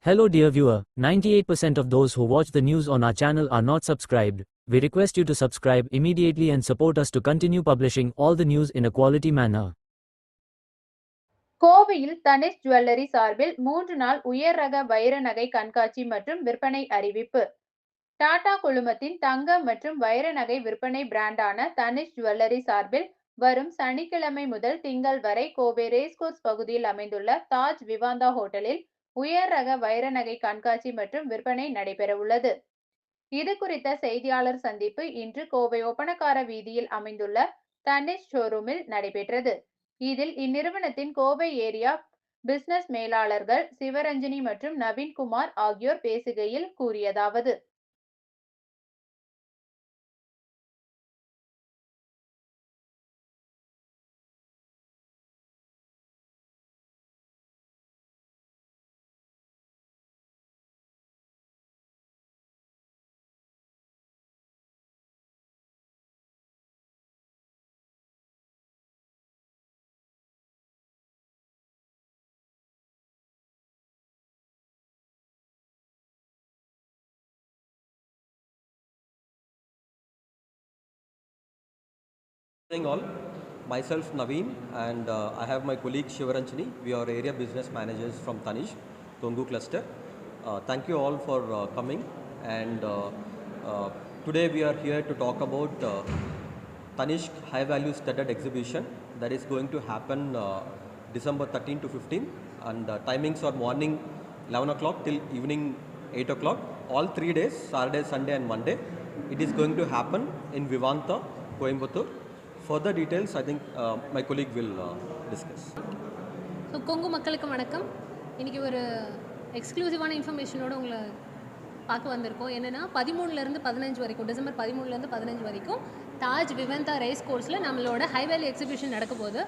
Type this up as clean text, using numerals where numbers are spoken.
Hello dear viewer, 98% of those who watch the news on our channel are not subscribed. We request you to subscribe immediately and support us to continue publishing all the news in a quality manner. கோவையில் Tanishq jewellery சார்பில் 3 நாள் உயர் ரக வைர நகை கண்காட்சி மற்றும் விற்பனை அறிவிப்பு. டாடா குழுமத்தின் தங்க மற்றும் வைர நகை விற்பனை பிராண்டான தனிஷ் ஜுவல்லரி சார்பில் வரும் சனிக்கிழமை முதல் திங்கள் வரை கோவை ரேஸ்கோர்ஸ் பகுதியில் அமைந்துள்ள தாஜ் விவாந்தா ஹோட்டலில் உயர் ரக வைர நகை கண்காட்சி மற்றும் விற்பனை நடைபெற உள்ளது. இது குறித்த செய்தியாளர் சந்திப்பு இன்று கோவை ஒப்பனக்கார வீதியில் அமைந்துள்ள தனிஷ் ஷோரூமில் நடைபெற்றது. இதில் இந்நிறுவனத்தின் கோவை ஏரியா பிசினஸ் மேலாளர்கள் சிவரஞ்சனி மற்றும் நவீன்குமார் ஆகியோர் பேசுகையில் கூறியதாவது. All, myself Naveen and I have my colleague Shivaranjani. We are area business managers from Tanish, Tongu cluster. Thank you all for coming, and today we are here to talk about Tanish high value studded exhibition that is going to happen December 13 to 15, and timings are morning 11 o'clock till evening 8 o'clock, all 3 days, Saturday, Sunday and Monday. It is going to happen in Vivanta, Coimbatore. Further details, I think my colleague will discuss. So, Kongu மக்களுக்கு வணக்கம். இன்னைக்கு ஒரு எக்ஸ்க்ளூசிவான இன்ஃபர்மேஷனோட உங்களை பார்க்க வந்திருக்கோம். என்னன்னா 13 ல இருந்து 15 வரைக்கும், டிசம்பர் 13 ல இருந்து 15 வரைக்கும் தாஜ் விவந்தா ரேஸ் கோர்ஸ்ல நம்மளோட ஹை வேல்யூ எக்ஸிபிஷன் நடக்க போகுது.